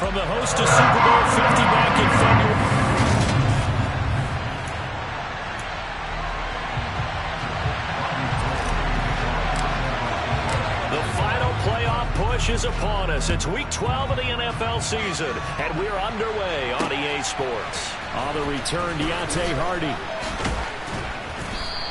from the host to Super Bowl 50 back in February. Push is upon us. It's week 12 of the NFL season, and we're underway on EA Sports. On the return, Deontay Hardy.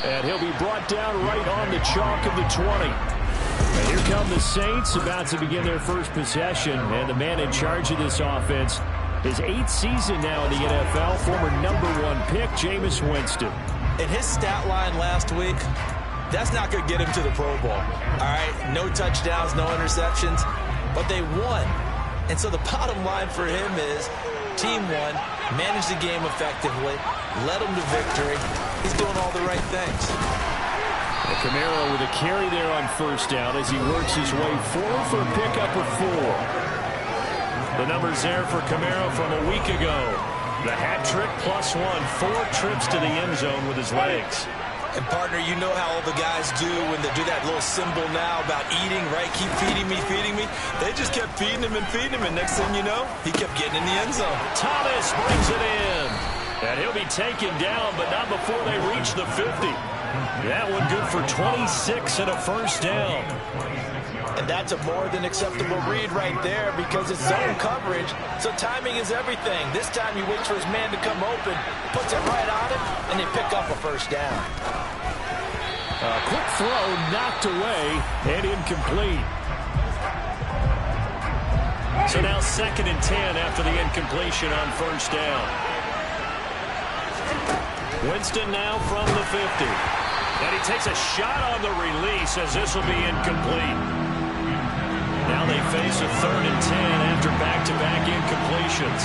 And he'll be brought down right on the chalk of the 20. And here come the Saints, about to begin their first possession. And the man in charge of this offense, his 8th season now in the NFL, former #1 pick, Jameis Winston. In his stat line last week, that's not going to get him to the Pro Bowl. All right, no touchdowns, no interceptions, but they won. And so the bottom line for him is team won, managed the game effectively, led them to victory. He's doing all the right things. And Camaro with a carry there on first down as he works his way forward for a pickup of 4. The numbers there for Camaro from a week ago. The hat trick +1, 4 trips to the end zone with his legs. And, partner, you know how all the guys do when they do that little symbol now about eating, right? Keep feeding me, feeding me. They just kept feeding him, and next thing you know, he kept getting in the end zone. Thomas brings it in. And he'll be taken down, but not before they reach the 50. That one good for 26 and a first down. And that's a more than acceptable read right there because it's zone coverage, so timing is everything. This time he waits for his man to come open, puts it right on him, and they pick up a first down. A quick throw knocked away and incomplete. So now 2nd and 10 after the incompletion on first down. Winston now from the 50. And he takes a shot on the release as this will be incomplete. Now they face a 3rd and 10 after back-to-back incompletions.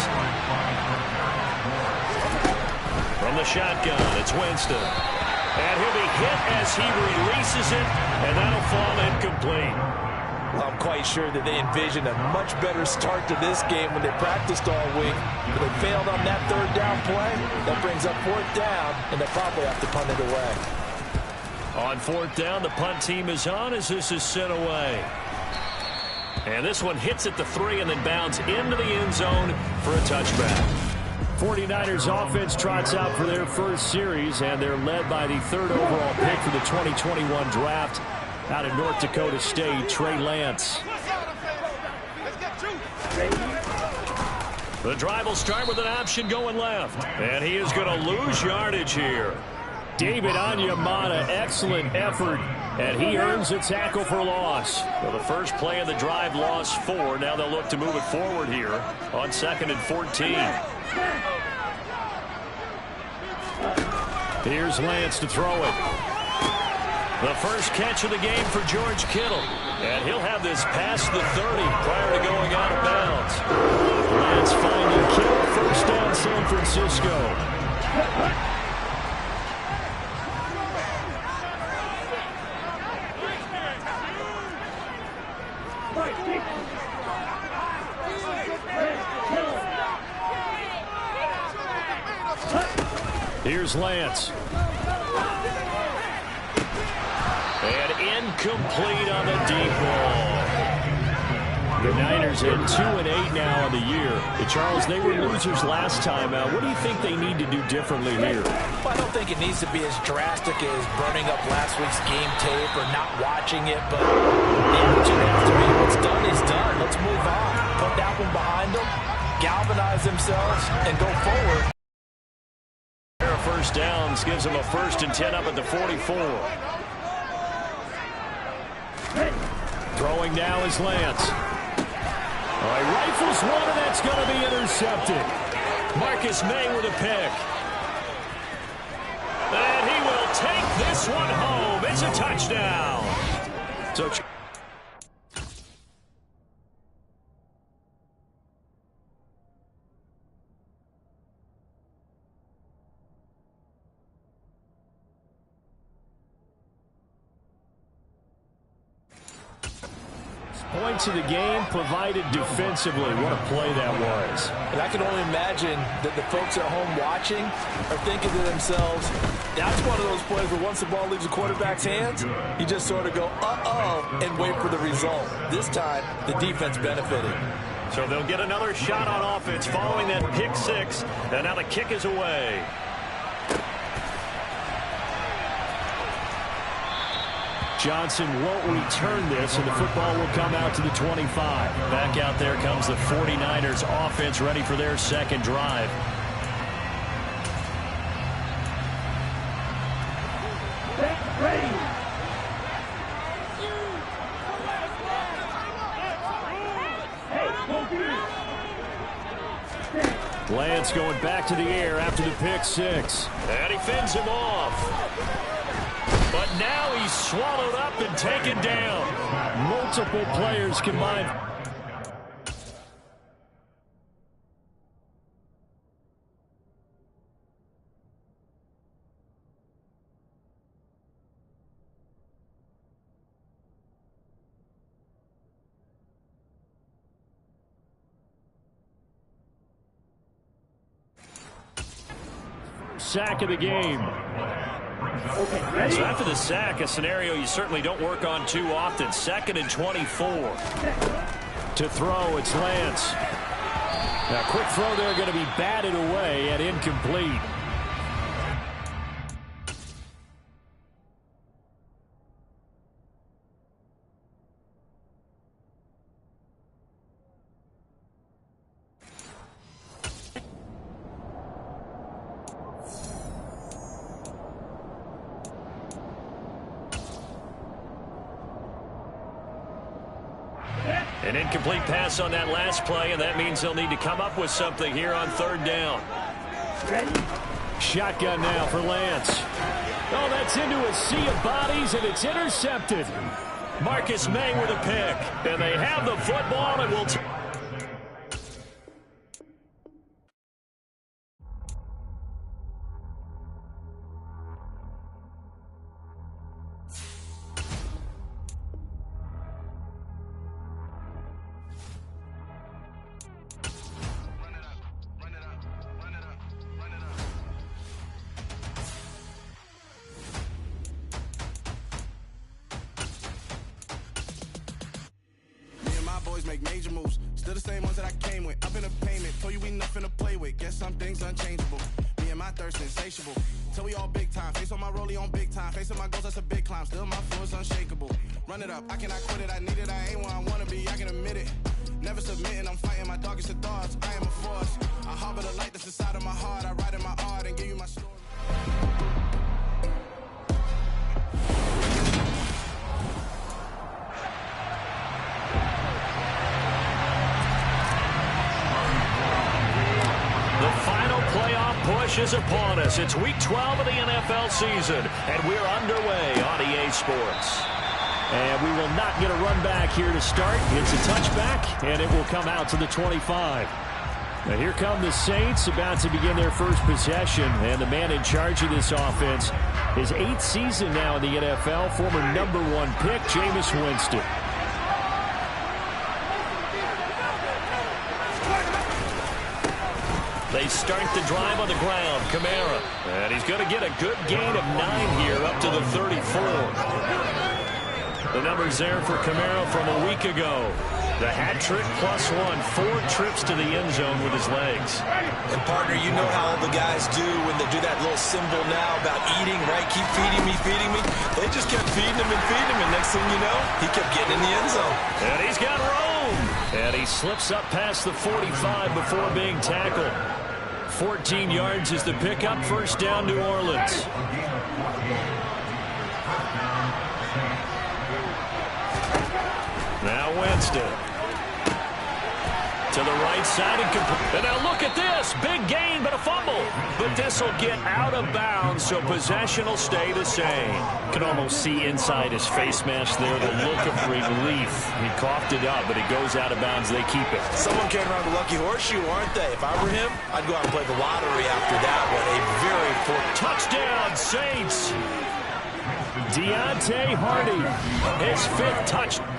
From the shotgun, it's Winston. And he'll be hit as he releases it, and that'll fall incomplete. I'm quite sure that they envisioned a much better start to this game when they practiced all week. But they failed on that 3rd down play. That brings up 4th down, and they'll probably have to punt it away. On 4th down, the punt team is on as this is sent away. And this one hits at the 3 and then bounds into the end zone for a touchback. 49ers offense trots out for their first series, and they're led by the 3rd overall pick for the 2021 draft out of North Dakota State, Trey Lance. The drive will start with an option going left, and he is going to lose yardage here. David Onyemata, excellent effort, and he earns a tackle for loss. Well, the first play of the drive lost 4. Now they'll look to move it forward here on 2nd and 14. Here's Lance to throw it. The first catch of the game for George Kittle. And he'll have this past the 30 prior to going out of bounds. Lance finding Kittle, first down San Francisco. Here's Lance. And incomplete on the deep ball. The Niners at 2-8 now on the year. Charles, they were losers last time. What do you think they need to do differently here? Well, I don't think it needs to be as drastic as burning up last week's game tape or not watching it, but the attitude has to be what's done is done. Let's move on. Put that one behind them, galvanize themselves, and go forward. First downs gives him a 1st and 10 up at the 44. Throwing now is Lance. He rifles one, and that's going to be intercepted. Marcus May with a pick. And he will take this one home. It's a touchdown. So points of the game provided defensively. What a play that was. And I can only imagine that the folks at home watching are thinking to themselves, that's one of those plays where once the ball leaves the quarterback's hands, you just sort of go, uh-oh, and wait for the result. This time, the defense benefited. So they'll get another shot on offense following that pick six. And now the kick is away. Johnson won't return this, and the football will come out to the 25. Back out there comes the 49ers offense, ready for their second drive. Lance going back to the air after the pick six. And he fends him off. But now he's swallowed up and taken down. Multiple players combined. Sack of the game. So after the sack, a scenario you certainly don't work on too often. 2nd and 24. To throw, it's Lance. Now, quick throw there, going to be batted away and incomplete. An incomplete pass on that last play, and that means they'll need to come up with something here on 3rd down. Shotgun now for Lance. Oh, that's into a sea of bodies, and it's intercepted. Marcus May with a pick, and they have the football, and will. Make major moves, still the same ones that I came with. Up in a payment, told you we nothing to play with. Guess some things unchangeable. Me and my thirst insatiable. Till we all big time. Face on my rollie on big time. Facing my goals, that's a big climb. Still my flow is unshakable. Run it up, I cannot quit it. I need it, I ain't where I wanna be. I can admit it. Never submitting, I'm fighting my darkest of thoughts. I am a force. I harbor the light that's inside of my heart. I write in my art and give you my story. Push is upon us. It's week 12 of the NFL season, and we're underway on EA Sports. And we will not get a run back here to start. It's a touchback, and it will come out to the 25. Now here come the Saints, about to begin their first possession, and the man in charge of this offense, his 8th season now in the NFL, former #1 pick, Jameis Winston. They start the drive on the ground. Kamara. And he's going to get a good gain of 9 here up to the 34. The numbers there for Kamara from a week ago. The hat trick +1. 4 trips to the end zone with his legs. And, partner, you know how all the guys do when they do that little symbol now about eating, right? Keep feeding me, feeding me. They just kept feeding him and feeding him. And next thing you know, he kept getting in the end zone. And he's got room. And he slips up past the 45 before being tackled. 14 yards is the pickup. First down, New Orleans. Now Winston. To the right side. And now look at this. Big gain, but a fumble. But this will get out of bounds, so possession will stay the same. Can almost see inside his face mask there the look of relief. He coughed it up, but it goes out of bounds. They keep it. Someone came around the lucky horseshoe, aren't they? If I were him, I'd go out and play the lottery after that one. A very important touchdown, Saints. Deontay Hardy, his 5th touchdown.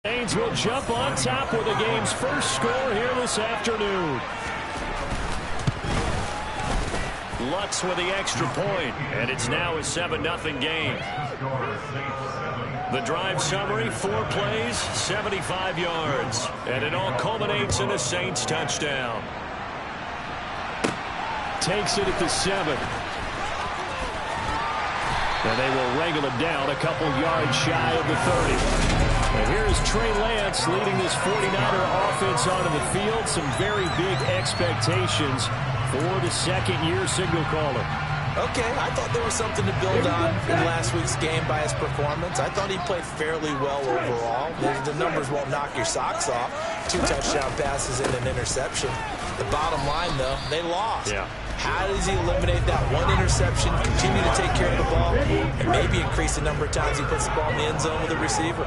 Saints will jump on top with the game's first score here this afternoon. Lutz with the extra point, and it's now a 7-0 game. The drive summary, 4 plays, 75 yards, and it all culminates in a Saints touchdown. Takes it at the 7. And they will wrangle it down a couple yards shy of the 30. And here's Trey Lance leading this 49er offense onto the field. Some very big expectations for the second-year signal caller. Okay, I thought there was something to build on in last week's game by his performance. I thought he played fairly well overall. The numbers won't knock your socks off. 2 touchdown passes and an interception. The bottom line, though, they lost. Yeah. How does he eliminate that 1 interception, continue to take care of the ball, and maybe increase the number of times he puts the ball in the end zone with a receiver?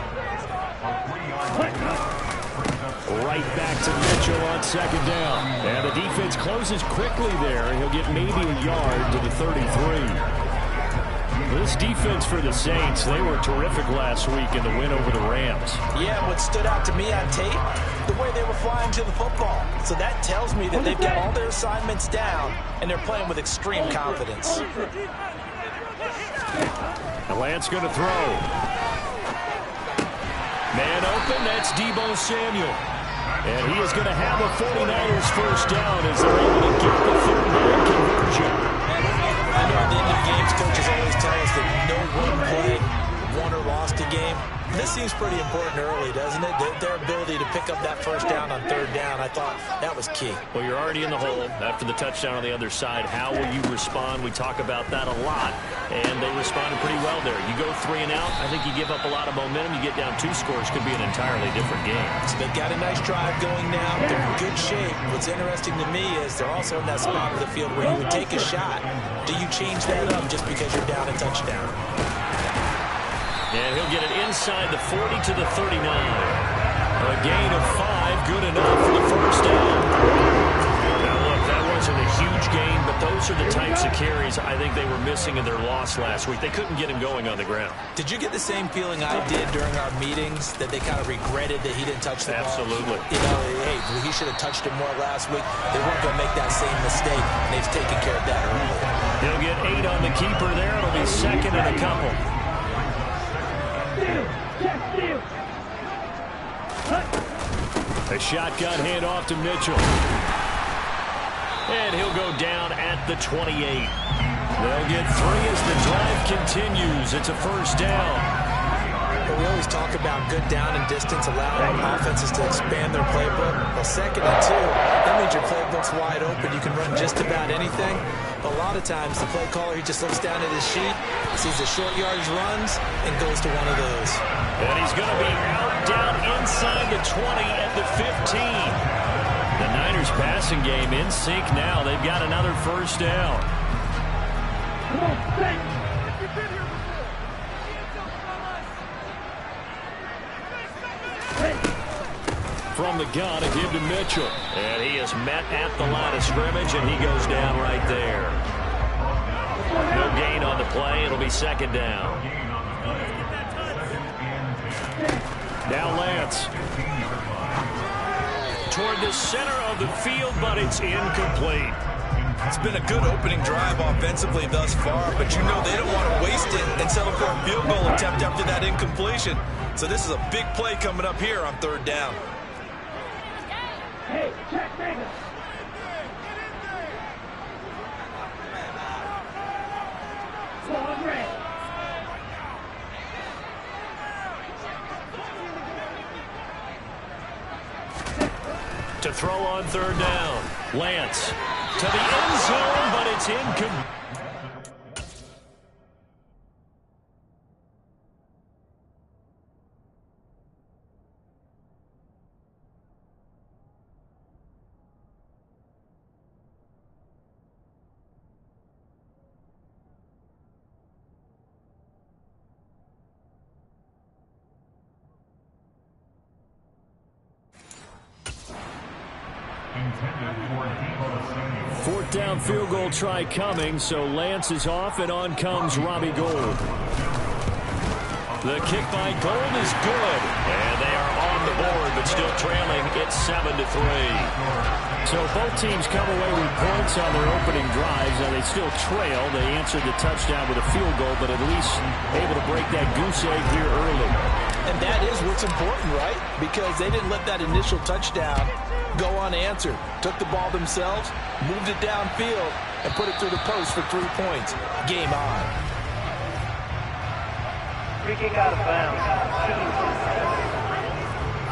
Right back to Mitchell on second down. And the defense closes quickly there. He'll get maybe a yard to the 33. This defense for the Saints, they were terrific last week in the win over the Rams. Yeah, what stood out to me on tape, the way they were flying to the football. So that tells me that they've got all their assignments down, and they're playing with extreme confidence. And Lance going to throw. Man open, that's Deebo Samuel. And he is going to have a 49ers first down as they're able to get the third down conversion. I know at the end of games, coaches always tell us that no one play won or lost a game. This seems pretty important early, doesn't it? Their ability to pick up that first down on third down, I thought that was key. Well, you're already in the hole after the touchdown on the other side. How will you respond? We talk about that a lot, and they responded pretty well there. You go 3 and out, I think you give up a lot of momentum. You get down 2 scores, could be an entirely different game. So they've got a nice drive going now. They're in good shape. What's interesting to me is they're also in that spot of the field where you would take a shot. Do you change that up just because you're down a touchdown? And he'll get it inside the 40 to the 39. A gain of 5, good enough for the first down. Now, look, that wasn't a huge gain, but those are the types of carries I think they were missing in their loss last week. They couldn't get him going on the ground. Did you get the same feeling I did during our meetings, that they kind of regretted that he didn't touch the ball? Absolutely. You know, hey, he should have touched it more last week. They weren't going to make that same mistake, and they've taken care of that early. He'll get 8 on the keeper there. It'll be second and a couple. A shotgun handoff to Mitchell. And he'll go down at the 28. They'll get 3 as the drive continues. It's a first down. We always talk about good down and distance, allowing offenses to expand their playbook. Well, 2nd and 2, that means your playbook's wide open. You can run just about anything. But a lot of times, the play caller, he just looks down at his sheet, sees the short yardage runs, and goes to one of those. And he's going to be out down inside the 20 at the 15. The Niners passing game in sync now. They've got another first down. Come on, Saints. You've been here before. From the gun, a give to Mitchell. And he is met at the line of scrimmage, and he goes down right there. No gain on the play. It'll be second down. Now Lance. Toward the center of the field, but it's incomplete. It's been a good opening drive offensively thus far, but you know they don't want to waste it and settle for a field goal attempt after that incompletion. So this is a big play coming up here on third down. Hey, check Vegas. Ball red. To throw on third down. Lance to the end zone, but it's incomplete. Fourth down field goal try coming, so Lance is off, and on comes Robbie Gould. The kick by Gold is good. And they are on the board, but still trailing. It's 7-3. So both teams come away with points on their opening drives, and they still trail. They answered the touchdown with a field goal, but at least able to break that goose egg here early. And that is what's important, right? Because they didn't let that initial touchdown go unanswered. Took the ball themselves, moved it downfield, and put it through the post for 3 points. Game on. Free kick out of bounds.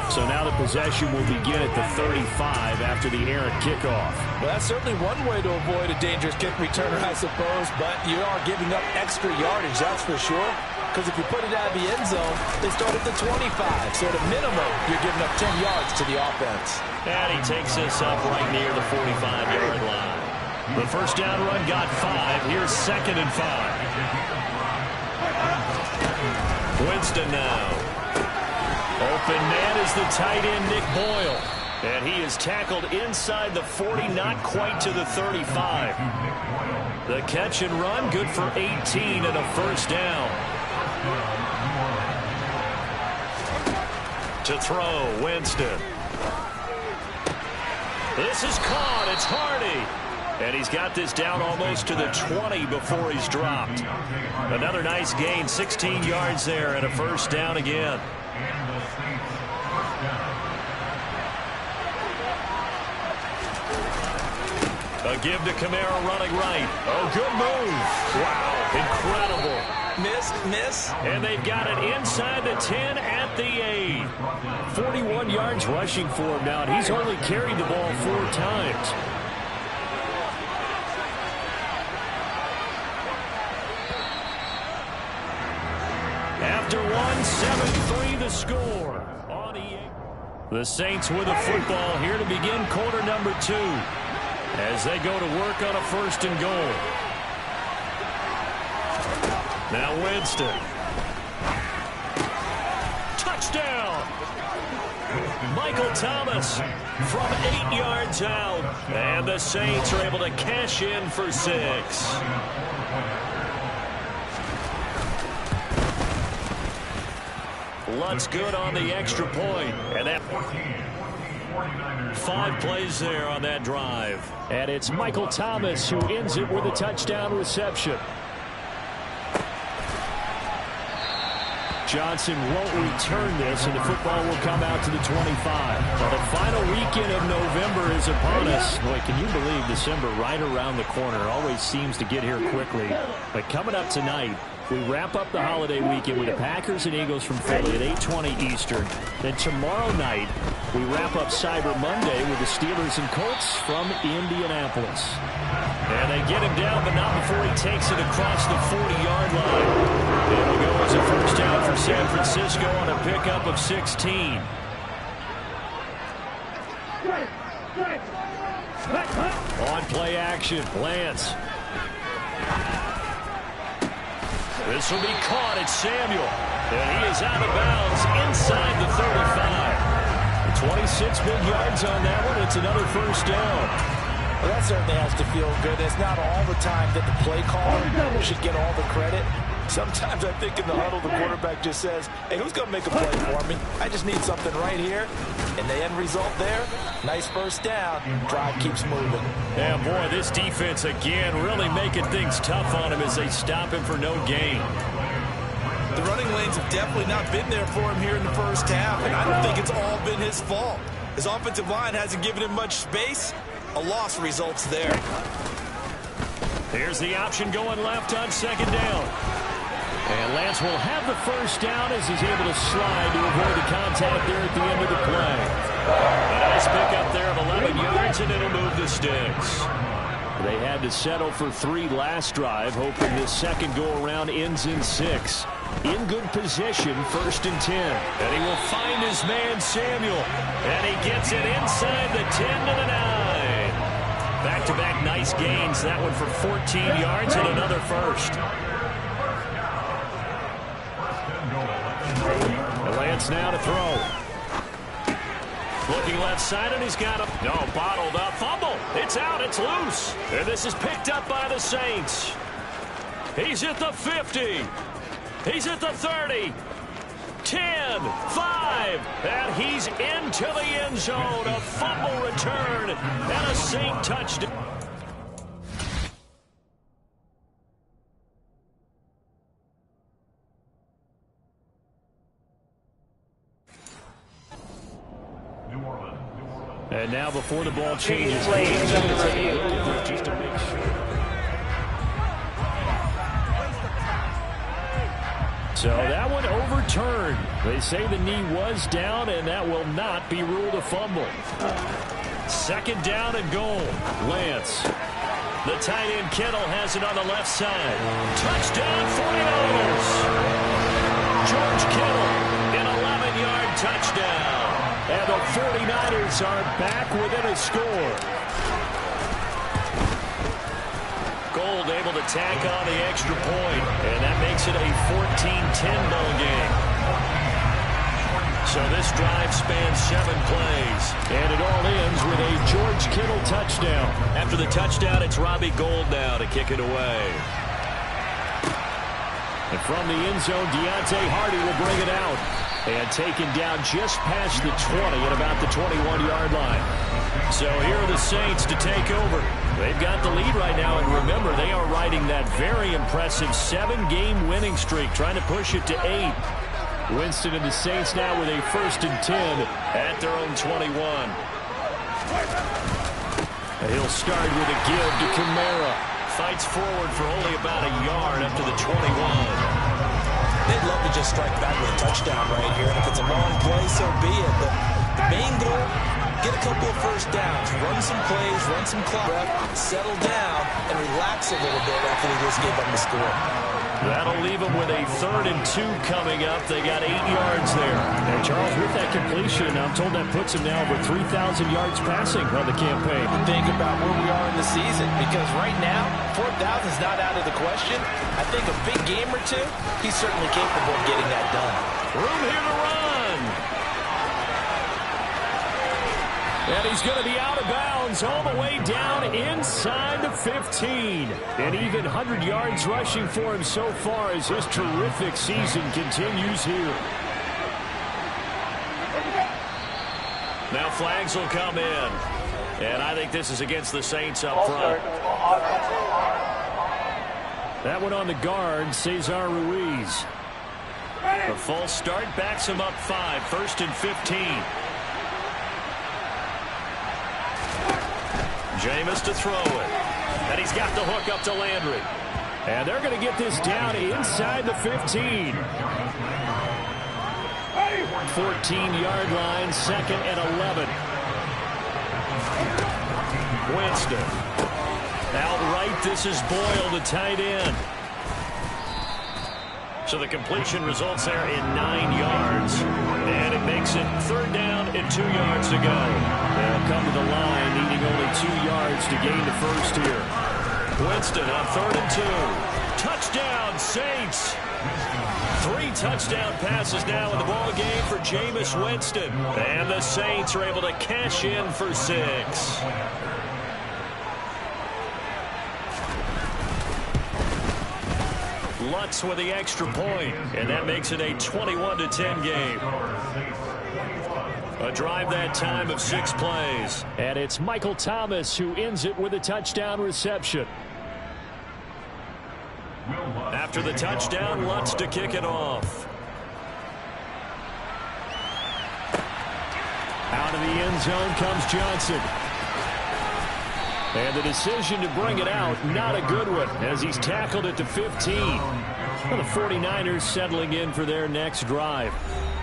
So now the possession will begin at the 35 after the errant kickoff. Well, that's certainly one way to avoid a dangerous kick returner, I suppose, but you are giving up extra yardage, that's for sure. Because if you put it out of the end zone, they start at the 25. So at a minimum, you're giving up 10 yards to the offense. And he takes this up right near the 45-yard line. The first down run got 5. Here's 2nd and 5. Winston now. Open man is the tight end, Nick Boyle. And he is tackled inside the 40, not quite to the 35. The catch and run, good for 18 and a first down. To throw, Winston. This is caught. It's Hardy. And he's got this down almost to the 20 before he's dropped. Another nice gain, 16 yards there, and a first down again. A give to Kamara running right. Oh, good move. Wow, incredible. Miss. And they've got it inside the 10 at the 8. 41 yards rushing for him now, and he's only carried the ball 4 times. After 7-3 the score on EA. The Saints with the football here to begin quarter number 2 as they go to work on a 1st and goal. Now Winston. Touchdown! Michael Thomas from 8 yards out. And the Saints are able to cash in for 6. Lutz good on the extra point. And that 5 plays there on that drive. And it's Michael Thomas who ends it with a touchdown reception. Johnson won't return this, and the football will come out to the 25. Well, the final weekend of November is upon us. Boy, can you believe December right around the corner? It always seems to get here quickly. But coming up tonight, we wrap up the holiday weekend with the Packers and Eagles from Philly at 8:20 Eastern. Then tomorrow night, we wrap up Cyber Monday with the Steelers and Colts from Indianapolis. And they get him down, but not before he takes it across the 40-yard line. It'll go as a first down for San Francisco on a pickup of 16. On play action, Lance. This will be caught. It's Samuel. And he is out of bounds inside the 35. 26 big yards on that one. It's another first down. Well, that certainly has to feel good. It's not all the time that the play caller should get all the credit. Sometimes I think in the huddle, the quarterback just says, hey, who's going to make a play for me? I just need something right here. And the end result there, nice first down. Drive keeps moving. Yeah, boy, this defense again really making things tough on him as they stop him for no gain. The running lanes have definitely not been there for him here in the first half, and I don't think it's all been his fault. His offensive line hasn't given him much space. A loss results there. Here's the option going left on 2nd down. And Lance will have the first down as he's able to slide to avoid the contact there at the end of the play. A nice pickup there of 11 yards, and it'll move the sticks. They had to settle for 3 last drive, hoping this second go-around ends in 6. In good position, 1st and 10. And he will find his man, Samuel. And he gets it inside the 10 to the 9. Back-to-back nice gains. That one for 14 yards and another first. Lance now to throw. Looking left side, and he's got a bottled up fumble. It's out. It's loose. And this is picked up by the Saints. He's at the 50. He's at the 30. 5, and he's into the end zone. A fumble return and a Saint touchdown. And now before the ball changes, just to make sure. So that one overturned. They say the knee was down, and that will not be ruled a fumble. Second down and goal. Lance. The tight end Kittle has it on the left side. Touchdown 49ers. George Kittle, an 11-yard touchdown. And the 49ers are back within a score. Gold able to tack on the extra point, and that makes it a 14-10 ball game. So this drive spans 7 plays, and it all ends with a George Kittle touchdown. After the touchdown, it's Robbie Gould now to kick it away. And from the end zone, Deontay Hardy will bring it out. And taken down just past the 20 at about the 21-yard line. So here are the Saints to take over. They've got the lead right now, and remember, they are riding that very impressive 7-game winning streak, trying to push it to 8. Winston and the Saints now with a 1st and 10 at their own 21. He'll start with a give to Kamara. Fights forward for only about a yard up to the 21. They'd love to just strike back with a touchdown right here. And if it's a long play, so be it. But the main goal, get a couple of first downs, run some plays, run some clock, settle down, and relax a little bit after they just gave them the score. That'll leave them with a 3rd and 2 coming up. They got 8 yards there. And Charles, with that completion, I'm told that puts him now over 3,000 yards passing on the campaign. Think about where we are in the season, because right now, 4,000 is not out of the question. I think a big game or two, he's certainly capable of getting that done. Room here to run. And he's going to be out of bounds all the way down inside the 15. And even 100 yards rushing for him so far as his terrific season continues here. Now flags will come in. And I think this is against the Saints up front. That one on the guard, Cesar Ruiz. The false start backs him up 5, 1st and 15. Jameis to throw it. And he's got the hook up to Landry. And they're going to get this down inside the 15. 14-yard line, 2nd and 11. Winston. Outright, this is Boyle, the tight end. So the completion results there in 9 yards. And it makes it 3rd down and 2 yards to go. They'll come to the line, needing only 2 yards to gain the first here. Winston on 3rd and 2. Touchdown, Saints. 3 touchdown passes now in the ball game for Jameis Winston. And the Saints are able to cash in for 6. Lutz with the extra point, and that makes it a 21-10 game. A drive that time of 6 plays. And it's Michael Thomas who ends it with a touchdown reception. After the touchdown, Lutz to kick it off. Out of the end zone comes Johnson. And the decision to bring it out, not a good one, as he's tackled at the 15. Well, the 49ers settling in for their next drive.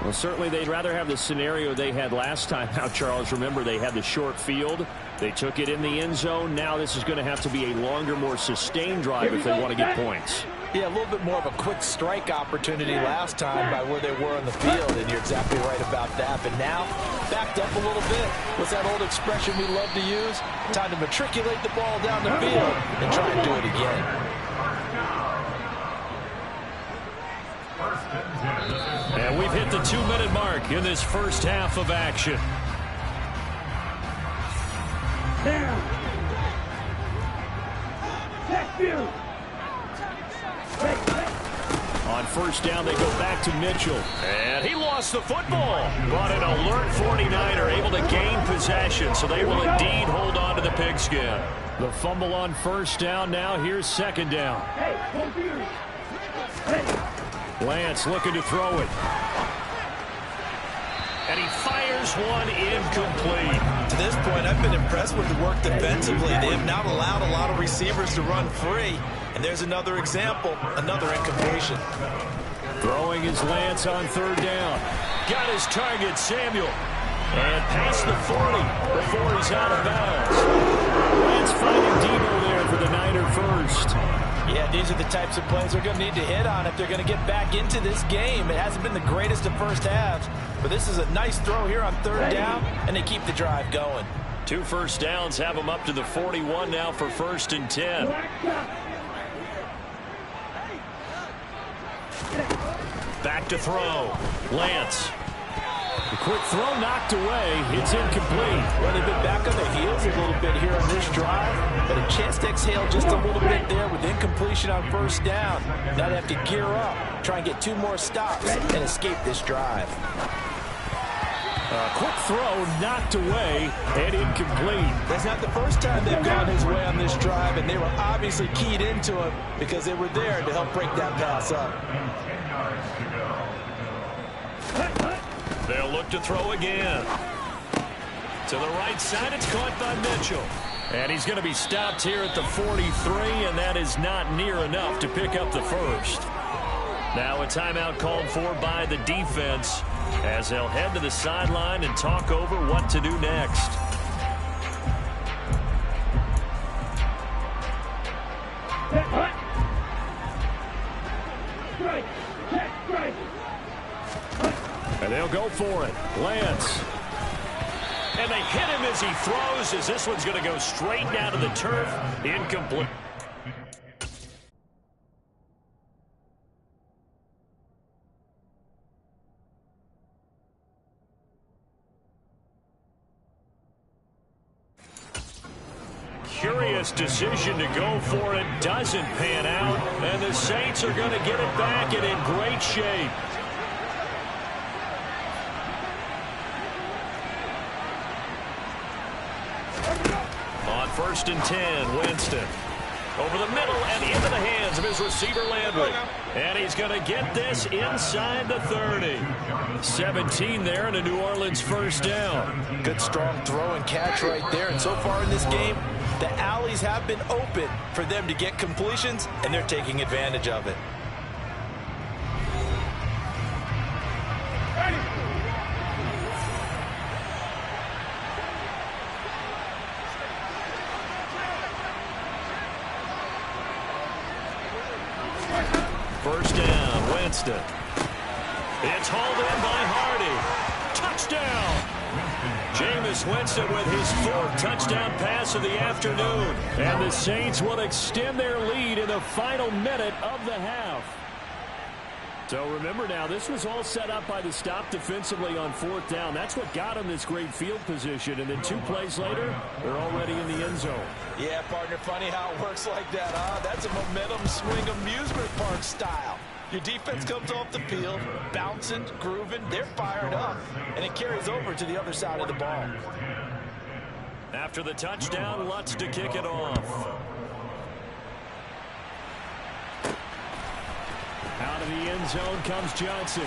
Well, certainly they'd rather have the scenario they had last time out, Charles. Remember, they had the short field. They took it in the end zone. Now this is going to have to be a longer, more sustained drive if they want to get points. Yeah, a little bit more of a quick strike opportunity last time by where they were on the field, and you're exactly right about that. But now, backed up a little bit. What's that old expression we love to use? Time to matriculate the ball down the field and try and do it again. And we've hit the 2-minute mark in this first half of action. On first down, they go back to Mitchell. And he lost the football. But an alert 49er able to gain possession, so they will indeed hold on to the pigskin. The fumble on first down now. Here's second down. Lance looking to throw it. And he fires one incomplete. To this point, I've been impressed with the work defensively. They have not allowed a lot of receivers to run free. And there's another example, another incompletion. Throwing is Lance on third down. Got his target, Samuel. And past the 40 before he's out of bounds. Lance finding Debo there for the Niner first. Yeah, these are the types of plays they're going to need to hit on if they're going to get back into this game. It hasn't been the greatest of first halves, but this is a nice throw here on third down, and they keep the drive going. 2 first downs have them up to the 41 now for 1st and 10. Back to throw. Lance. The quick throw knocked away. It's incomplete. Well, they've been back on their heels a little bit here on this drive, but a chance to exhale just a little bit there with incompletion on first down. Now they have to gear up, try and get 2 more stops, and escape this drive. A quick throw knocked away and incomplete. That's not the first time they've gone his way on this drive, and they were obviously keyed into him because they were there to help break that pass up. They'll look to throw again. To the right side, it's caught by Mitchell. And he's going to be stopped here at the 43, and that is not near enough to pick up the first. Now a timeout called for by the defense as they'll head to the sideline and talk over what to do next. And they'll go for it. Lance. And they hit him as he throws, as this one's going to go straight down to the turf. Incomplete. Curious decision to go for it. Doesn't pan out. And the Saints are going to get it back and in great shape. On 1st and 10, Winston. Over the middle and into the hands of his receiver, Landry. And he's going to get this inside the 30. 17 there and a New Orleans first down. Good strong throw and catch right there. And so far in this game, the alleys have been open for them to get completions, and they're taking advantage of it. First down, Winston. It's hauled in by Hardy. Touchdown! Jameis Winston with his 4th touchdown pass of the afternoon. And the Saints will extend their lead in the final minute of the half. So remember now, this was all set up by the stop defensively on 4th down. That's what got them this great field position. And then 2 plays later, they're already in the end zone. Yeah, partner, funny how it works like that, huh? That's a momentum swing amusement park style. Your defense comes off the field, bouncing, grooving, they're fired up, and it carries over to the other side of the ball. After the touchdown, Lutz to kick it off. Out of the end zone comes Johnson.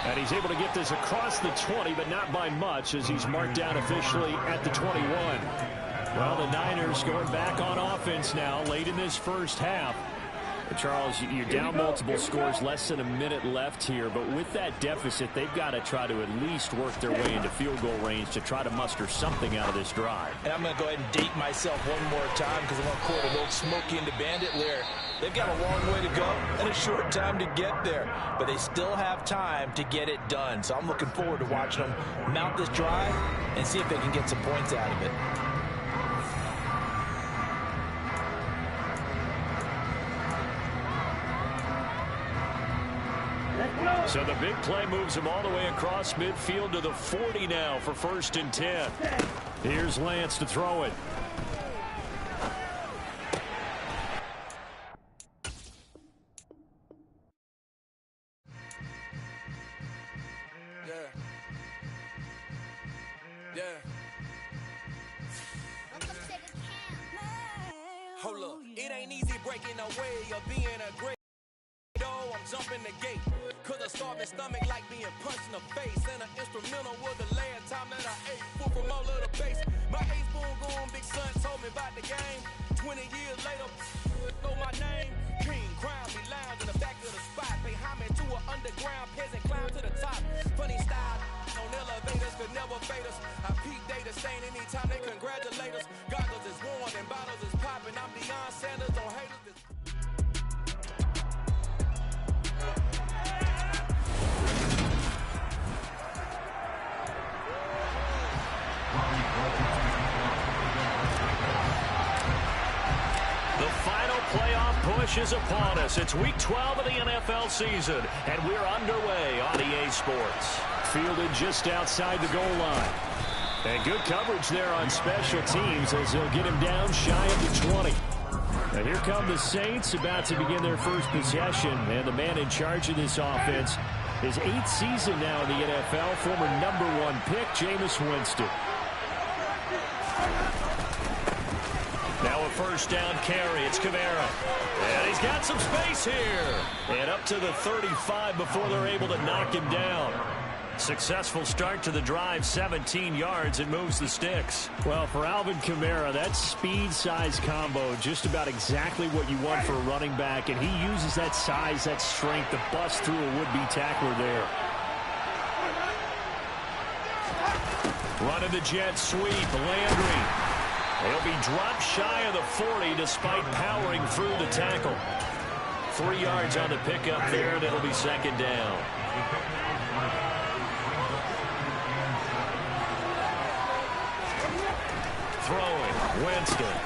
And he's able to get this across the 20, but not by much, as he's marked down officially at the 21. Well, the Niners going back on offense now late in this first half. Charles, you're down multiple scores, less than a minute left here, but with that deficit, they've got to try to at least work their way into field goal range to try to muster something out of this drive. And I'm going to go ahead and date myself one more time because I'm going to quote an old Smokey and the Bandit lyric. They've got a long way to go and a short time to get there, but they still have time to get it done. So I'm looking forward to watching them mount this drive and see if they can get some points out of it. So the big play moves him all the way across midfield to the 40 now for 1st and 10. Here's Lance to throw it. ain't easy breaking away or being a great. I'm jumping the gate, cause a starving stomach like being punched in the face. And an instrumental was the last time that I ate food from all of the base. My ace spoon going, big son told me about the game. 20 years later, know my name. King, crown, me lounge in the back of the spot. Pay homage to an underground peasant, climb to the top. Funny style, on elevators could never fade us. I peep data saying anytime they congratulate us. Goggles is worn and bottles is popping. I'm Deion Sanders on haters. The final playoff push is upon us. It's week 12 of the NFL season, and we're underway on EA Sports. Fielded just outside the goal line. And good coverage there on special teams as they'll get him down shy of the 20. And here come the Saints about to begin their first possession. And the man in charge of this offense, his 8th season now in the NFL, former #1 pick, Jameis Winston. Now a first down carry. It's Kamara. And he's got some space here. And up to the 35 before they're able to knock him down. Successful start to the drive, 17 yards, and moves the sticks. Well, for Alvin Kamara, that speed-size combo, just about exactly what you want for a running back, and he uses that size, that strength to bust through a would-be tackler there. Running the jet sweep, Landry. He'll be dropped shy of the 40 despite powering through the tackle. 3 yards on the pickup there, and it'll be second down. Throwing, Winston.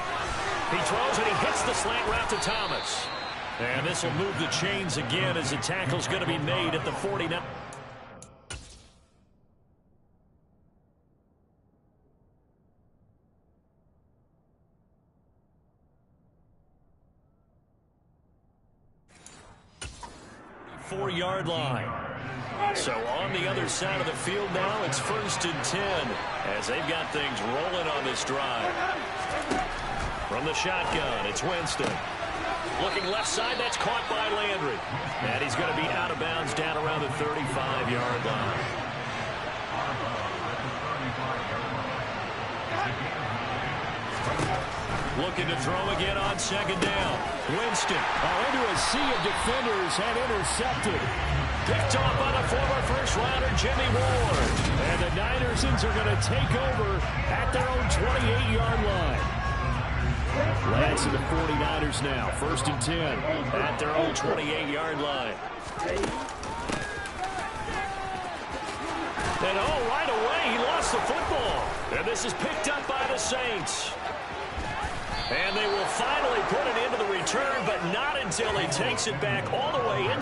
He throws and he hits the slant route to Thomas. And this will move the chains again as the tackle's going to be made at the 49. Four-yard line. So on the other side of the field now, it's 1st and 10 as they've got things rolling on this drive. From the shotgun, it's Winston. Looking left side, that's caught by Landry. And he's going to be out of bounds down around the 35-yard line. Looking to throw again on second down. Winston into a sea of defenders and intercepted. Picked off by the former first-rounder Jimmy Ward. And the Niners are going to take over at their own 28-yard line. Lands to the 49ers now. 1st and 10 at their own 28-yard line. And right away, he lost the football. And this is picked up by the Saints. And they will finally put it into the return, but not until he takes it back all the way in.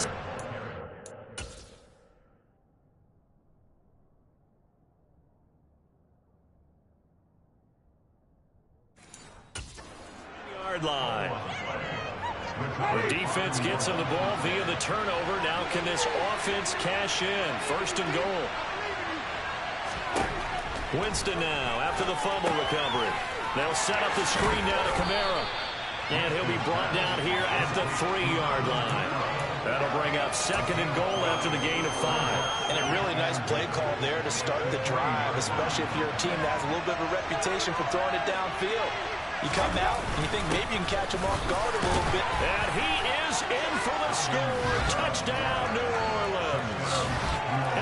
Yard line. The defense gets him the ball via the turnover. Now can this offense cash in? 1st and goal. Winston now after the fumble recovery. They'll set up the screen now to Kamara. And he'll be brought down here at the 3-yard line. That'll bring up 2nd and goal after the gain of 5. And a really nice play call there to start the drive, especially if you're a team that has a little bit of a reputation for throwing it downfield. You come out and you think maybe you can catch him off guard a little bit. And he is in for the score. Touchdown, New Orleans.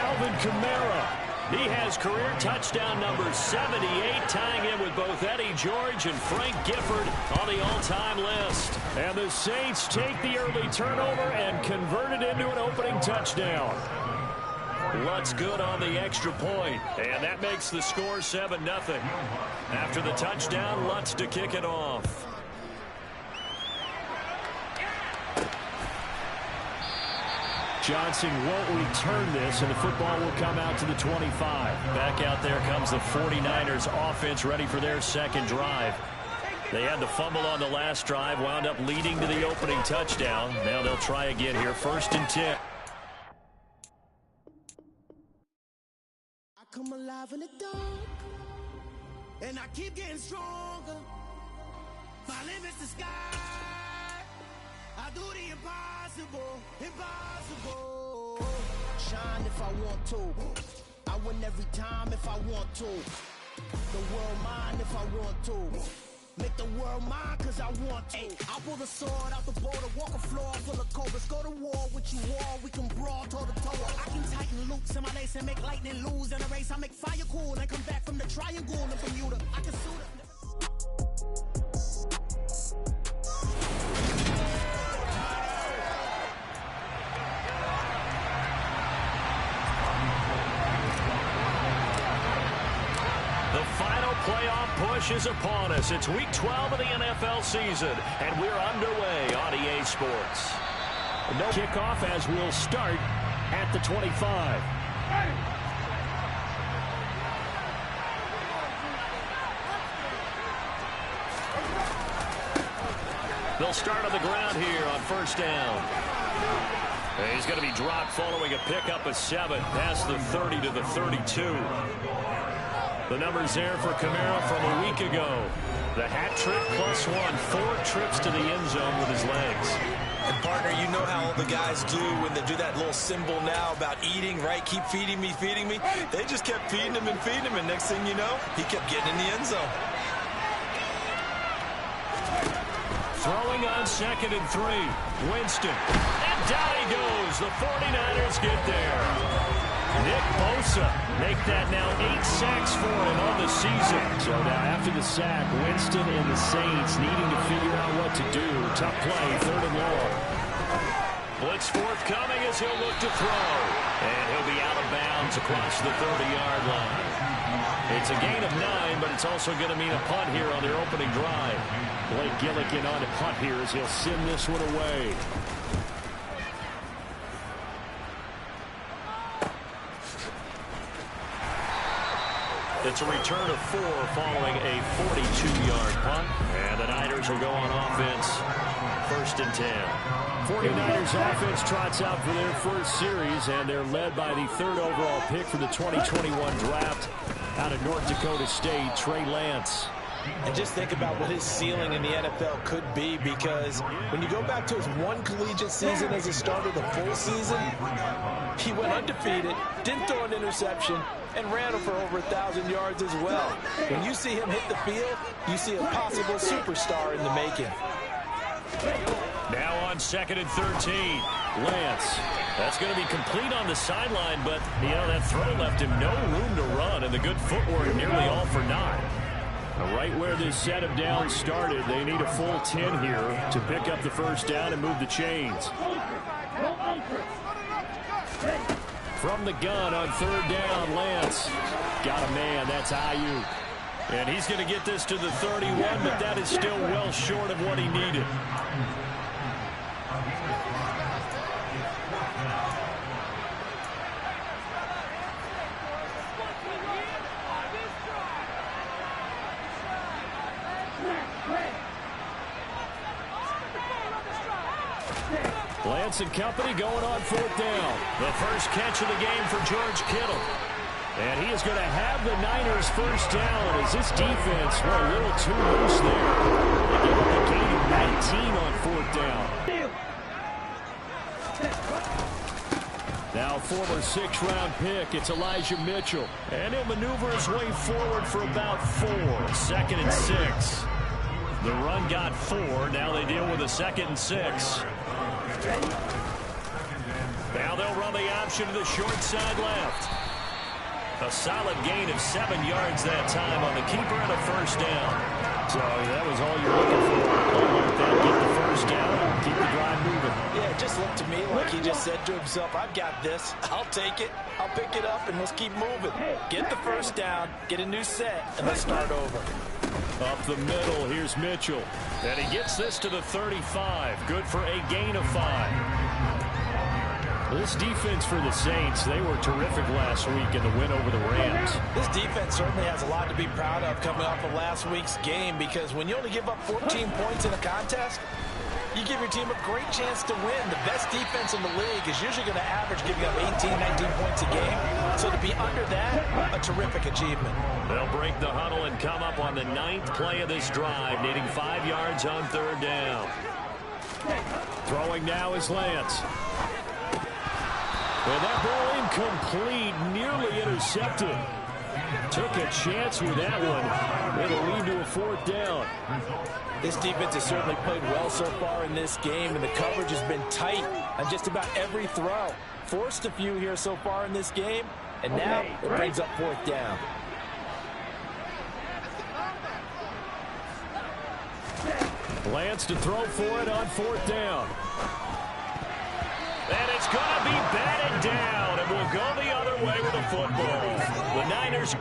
Alvin Kamara. He has career touchdown number 78, tying in with both Eddie George and Frank Gifford on the all-time list. And the Saints take the early turnover and convert it into an opening touchdown. Lutz good on the extra point, and that makes the score 7-0. After the touchdown, Lutz to kick it off. Johnson won't return this, and the football will come out to the 25. Back out there comes the 49ers offense ready for their second drive. They had the fumble on the last drive, wound up leading to the opening touchdown. Now they'll try again here, 1st and 10. I come alive in the dark, and I keep getting stronger. My limit's the sky. I do the impossible, impossible. Shine if I want to. I win every time if I want to. The world mine if I want to. Make the world mine cause I want to. I pull the sword out the border, walk a floor full of cobras. Go to war with you all, we can brawl toe to toe. I can tighten loops in my lace and make lightning lose in a race. I make fire cool and come back from the triangle in Bermuda. I can suit it. The final playoff push is upon us. It's week 12 of the NFL season, and we're underway on EA Sports. No kickoff as we'll start at the 25. They'll start on the ground here on first down. And he's going to be dropped following a pickup of 7 past the 30 to the 32. The numbers there for Kamara from a week ago. The hat trick +1, 4 trips to the end zone with his legs. And partner, you know how all the guys do when they do that little symbol now about eating, right? Keep feeding me, feeding me. They just kept feeding him, and next thing you know, he kept getting in the end zone. Throwing on 2nd and 3. Winston. And down he goes. The 49ers get there. Nick Bosa make that now 8 sacks for him on the season. So now after the sack, Winston and the Saints needing to figure out what to do. Tough play, 3rd and long. Blitz forthcoming as he'll look to throw. And he'll be out of bounds across the 30-yard line. It's a gain of 9, but it's also going to mean a punt here on their opening drive. Blake Gillikin on a punt here as he'll send this one away. It's a return of 4 following a 42-yard punt. And the Niners will go on offense. 1st and 10. 49ers offense trots out for their first series, and they're led by the 3rd overall pick for the 2021 draft out of North Dakota State, Trey Lance. And just think about what his ceiling in the NFL could be, because when you go back to his one collegiate season as a starter, the full season, he went undefeated, didn't throw an interception, and ran for over 1,000 yards as well. When you see him hit the field, you see a possible superstar in the making. Now on 2nd and 13, Lance. That's going to be complete on the sideline, but, you know, that throw left him no room to run, and the good footwork nearly all for naught. Right where this set of downs started, they need a full 10 here to pick up the first down and move the chains. From the gun on 3rd down, Lance. Got a man, that's Ayuk. And he's going to get this to the 31, but that is still well short of what he needed. Lance and company going on 4th down. The first catch of the game for George Kittle. And he is going to have the Niners first down as this defense went a little too loose there. They give up a gain of 19 on 4th down. Now former 6th-round pick, it's Elijah Mitchell. And he'll maneuver his way forward for about 4. 2nd and 6. The run got 4. Now they deal with a 2nd and 6. Now they'll run the option to the short side left. A solid gain of 7 yards that time on the keeper and a first down. So that was all you're looking for. Get the first down and keep the drive moving. Yeah, it just looked to me like he just said to himself, I've got this. I'll take it. I'll pick it up, and let's keep moving. Get the first down, get a new set, and let's start over. Up the middle, here's Mitchell. And he gets this to the 35. Good for a gain of 5. This defense for the Saints, they were terrific last week in the win over the Rams. This defense certainly has a lot to be proud of coming off of last week's game, because when you only give up 14 points in a contest, you give your team a great chance to win. The best defense in the league is usually going to average giving up 18, 19 points a game. So to be under that, a terrific achievement. They'll break the huddle and come up on the 9th play of this drive, needing 5 yards on 3rd down. Throwing now is Lance. And that ball incomplete, nearly intercepted. Took a chance with that one. It'll lead to a 4th down. This defense has certainly played well so far in this game, and the coverage has been tight on just about every throw. Forced a few here so far in this game, and now it brings up 4th down. Lance to throw for it on 4th down. And it's going to be batted down. It will go the other way with the football. The Niners